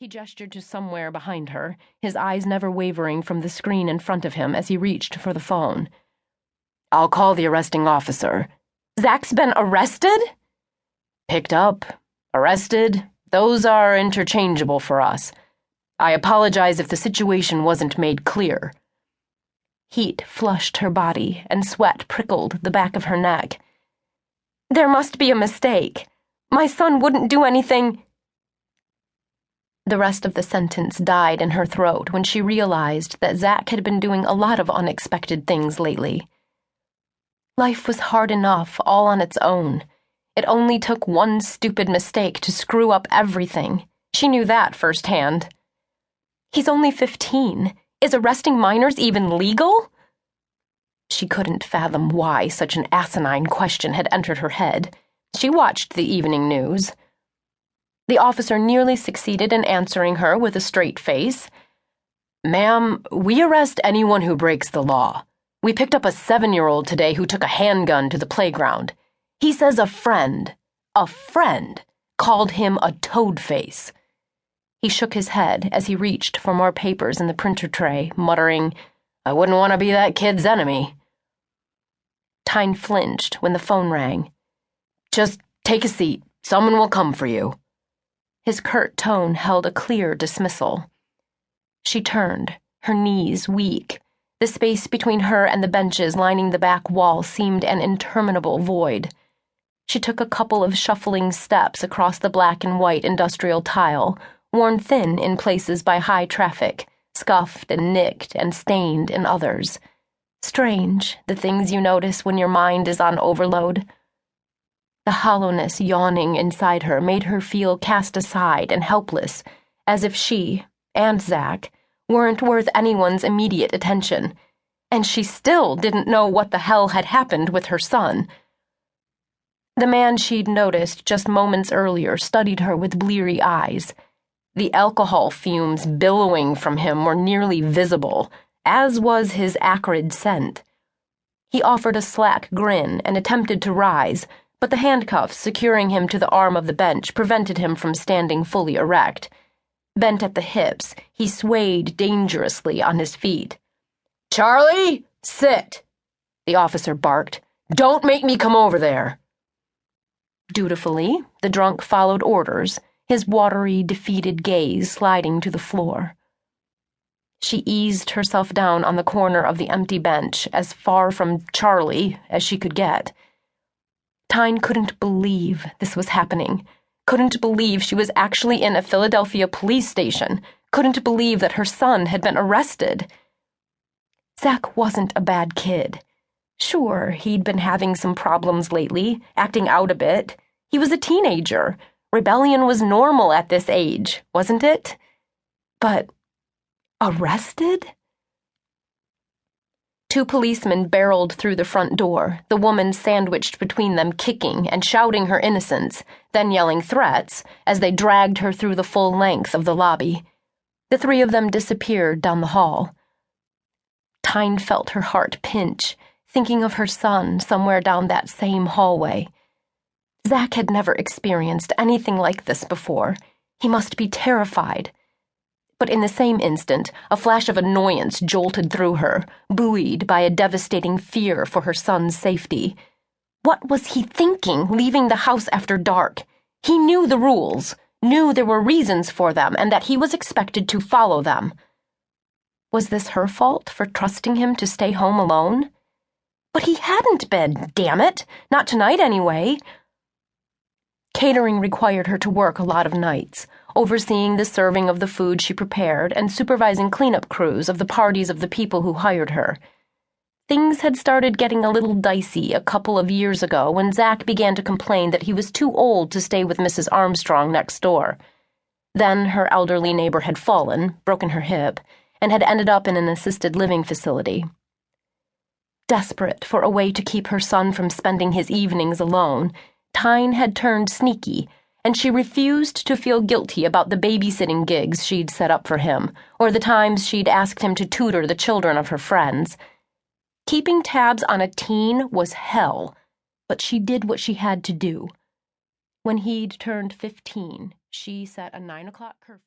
He gestured to somewhere behind her, his eyes never wavering from the screen in front of him as he reached for the phone. I'll call the arresting officer. Zach's been arrested? Picked up, arrested, those are interchangeable for us. I apologize if the situation wasn't made clear. Heat flushed her body and sweat prickled the back of her neck. There must be a mistake. My son wouldn't do anything. The rest of the sentence died in her throat when she realized that Zach had been doing a lot of unexpected things lately. Life was hard enough all on its own. It only took one stupid mistake to screw up everything. She knew that firsthand. He's only 15. Is arresting minors even legal? She couldn't fathom why such an asinine question had entered her head. She watched the evening news. The officer nearly succeeded in answering her with a straight face. Ma'am, we arrest anyone who breaks the law. We picked up a 7-year-old today who took a handgun to the playground. He says a friend, called him a toad-face. He shook his head as he reached for more papers in the printer tray, muttering, I wouldn't want to be that kid's enemy. Tyne flinched when the phone rang. Just take a seat. Someone will come for you. His curt tone held a clear dismissal. She turned, her knees weak. The space between her and the benches lining the back wall seemed an interminable void. She took a couple of shuffling steps across the black and white industrial tile, worn thin in places by high traffic, scuffed and nicked and stained in others. Strange, the things you notice when your mind is on overload. The hollowness yawning inside her made her feel cast aside and helpless, as if she, and Zach, weren't worth anyone's immediate attention, and she still didn't know what the hell had happened with her son. The man she'd noticed just moments earlier studied her with bleary eyes. The alcohol fumes billowing from him were nearly visible, as was his acrid scent. He offered a slack grin and attempted to rise, but the handcuffs securing him to the arm of the bench prevented him from standing fully erect. Bent at the hips, he swayed dangerously on his feet. Charlie, sit, the officer barked. Don't make me come over there. Dutifully, the drunk followed orders, his watery, defeated gaze sliding to the floor. She eased herself down on the corner of the empty bench, as far from Charlie as she could get. Tyne couldn't believe this was happening, couldn't believe she was actually in a Philadelphia police station, couldn't believe that her son had been arrested. Zach wasn't a bad kid. Sure, he'd been having some problems lately, acting out a bit. He was a teenager. Rebellion was normal at this age, wasn't it? But arrested? Two policemen barreled through the front door, the woman sandwiched between them, kicking and shouting her innocence, then yelling threats as they dragged her through the full length of the lobby. The three of them disappeared down the hall. Tyne felt her heart pinch, thinking of her son somewhere down that same hallway. Zach had never experienced anything like this before. He must be terrified. But in the same instant, a flash of annoyance jolted through her, buoyed by a devastating fear for her son's safety. What was he thinking, leaving the house after dark? He knew the rules, knew there were reasons for them, and that he was expected to follow them. Was this her fault for trusting him to stay home alone? But he hadn't been, damn it! Not tonight, anyway. Catering required her to work a lot of nights, overseeing the serving of the food she prepared and supervising cleanup crews of the parties of the people who hired her. Things had started getting a little dicey a couple of years ago when Zach began to complain that he was too old to stay with Mrs. Armstrong next door. Then her elderly neighbor had fallen, broken her hip, and had ended up in an assisted living facility. Desperate for a way to keep her son from spending his evenings alone, Tyne had turned sneaky, and she refused to feel guilty about the babysitting gigs she'd set up for him, or the times she'd asked him to tutor the children of her friends. Keeping tabs on a teen was hell, but she did what she had to do. When he'd turned 15, she set a 9 o'clock curfew.